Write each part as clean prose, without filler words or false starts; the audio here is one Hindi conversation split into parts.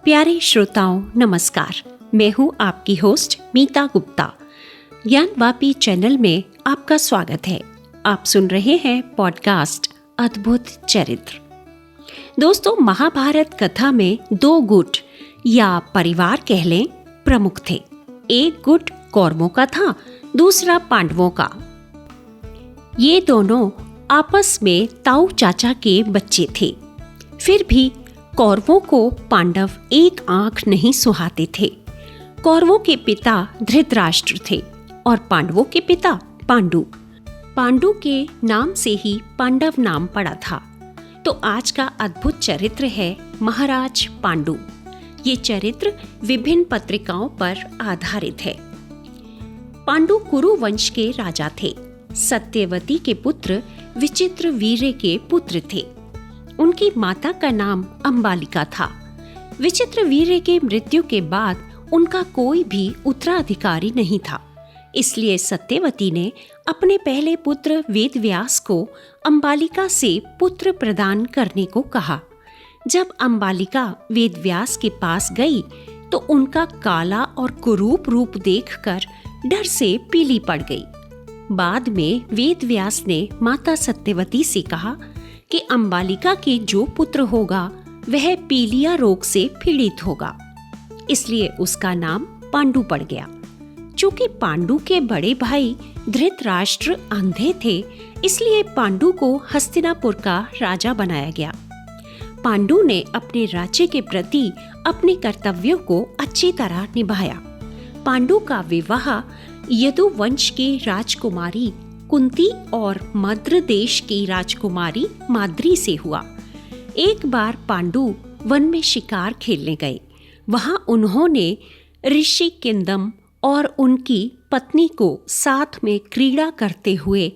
प्यारे श्रोताओं नमस्कार। मैं हूँ आपकी होस्ट मीता गुप्ता। ज्ञानवापी चैनल में आपका स्वागत है। आप सुन रहे हैं पॉडकास्ट अद्भुत चरित्र। दोस्तों, महाभारत कथा में 2 गुट या परिवार कह लें प्रमुख थे। एक गुट कौरवों का था, दूसरा पांडवों का। ये दोनों आपस में ताऊ चाचा के बच्चे थे। फिर भी कौरवों को पांडव एक आंख नहीं सुहाते थे। कौरवों के पिता धृतराष्ट्र थे और पांडवों के पिता पांडु। पांडु के नाम से ही पांडव नाम पड़ा था। तो आज का अद्भुत चरित्र है महाराज पांडु। ये चरित्र विभिन्न पत्रिकाओं पर आधारित है। पांडु कुरु वंश के राजा थे। सत्यवती के पुत्र विचित्रवीर्य के पुत्र थे। उनकी माता का नाम अंबालिका था। विचित्रवीर्य के मृत्यु के बाद उनका कोई भी उत्तराधिकारी नहीं था। इसलिए सत्यवती ने अपने पहले पुत्र वेदव्यास को अंबालिका से पुत्र प्रदान करने को कहा। जब अंबालिका वेदव्यास के पास गई तो उनका काला और कुरूप रूप देखकर डर से पीली पड़ गई। बाद में वेदव्यास ने माता सत्यवती से कहा कि अंबालिका के जो पुत्र होगा वह पीलिया रोग से पीड़ित होगा, इसलिए उसका नाम पांडु पड़ गया। चूंकि पांडु के बड़े भाई धृतराष्ट्र अंधे थे, इसलिए पांडु को हस्तिनापुर का राजा बनाया गया। पांडु ने अपने राज्य के प्रति अपने कर्तव्यों को अच्छी तरह निभाया। पांडु का विवाह यदु वंश की राजकुमारी कुंती और मद्र देश की राजकुमारी माद्री से हुआ। एक बार पांडु वन में शिकार खेलने गए। वहां उन्होंने ऋषि किंदम और उनकी पत्नी को साथ में क्रीड़ा करते हुए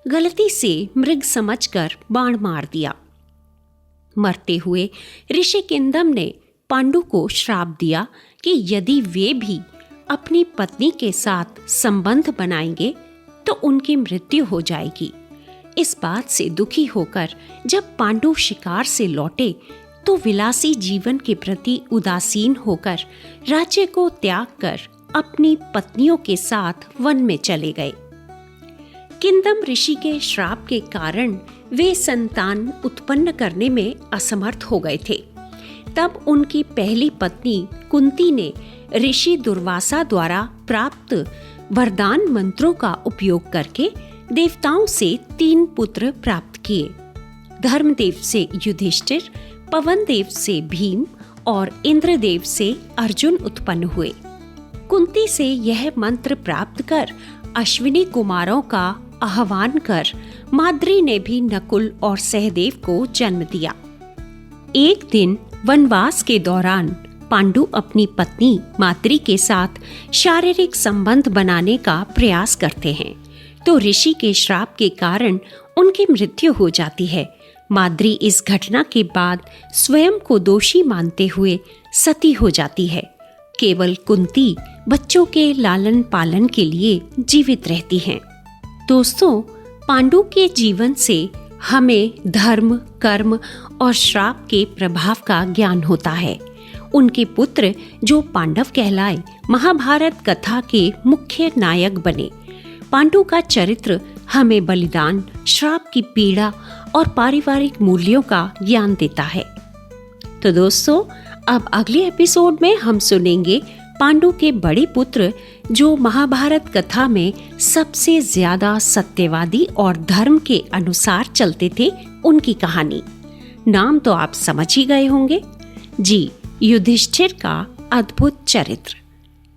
गलती से मृग समझकर बाण मार दिया। मरते हुए ऋषि किंदम ने पांडु को श्राप दिया कि यदि वे भी अपनी पत्नी के साथ संबंध बनाएंगे तो उनकी मृत्यु हो जाएगी। इस बात से दुखी होकर जब पांडु शिकार से लौटे तो विलासी जीवन के प्रति उदासीन होकर राज्य को त्याग कर अपनी पत्नियों के साथ वन में चले गए। किंदम ऋषि के श्राप के कारण वे संतान उत्पन्न करने में असमर्थ हो गए थे। तब उनकी पहली पत्नी कुंती ने ऋषि दुर्वासा द्वारा प्राप्त वरदान मंत्रों का उपयोग करके देवताओं से 3 पुत्र प्राप्त किए। धर्मदेव से युधिष्ठिर, पवनदेव से भीम और इंद्रदेव से अर्जुन उत्पन्न हुए। कुंती से यह मंत्र प्राप्त कर अश्विनी कुमारों का आह्वान कर माद्री ने भी नकुल और सहदेव को जन्म दिया। एक दिन वनवास के दौरान पांडु अपनी पत्नी माद्री के साथ शारीरिक संबंध बनाने का प्रयास करते हैं तो ऋषि के श्राप के कारण उनकी मृत्यु हो जाती है। माद्री इस घटना के बाद स्वयं को दोषी मानते हुए सती हो जाती है। केवल कुंती बच्चों के लालन पालन के लिए जीवित रहती हैं। दोस्तों, पांडु के जीवन से हमें धर्म, कर्म और श्राप के प्रभाव का ज्ञान होता है। उनके पुत्र जो पांडव कहलाए महाभारत कथा के मुख्य नायक बने। पांडु का चरित्र हमें बलिदान, श्राप की पीड़ा और पारिवारिक मूल्यों का ज्ञान देता है। तो दोस्तों, अब अगले एपिसोड में हम सुनेंगे पांडु के बड़े पुत्र जो महाभारत कथा में सबसे ज्यादा सत्यवादी और धर्म के अनुसार चलते थे, उनकी कहानी। नाम तो आप समझ ही गए होंगे जी, युधिष्ठिर का अद्भुत चरित्र।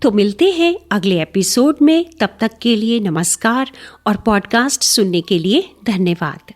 तो मिलते हैं अगले एपिसोड में। तब तक के लिए नमस्कार और पॉडकास्ट सुनने के लिए धन्यवाद।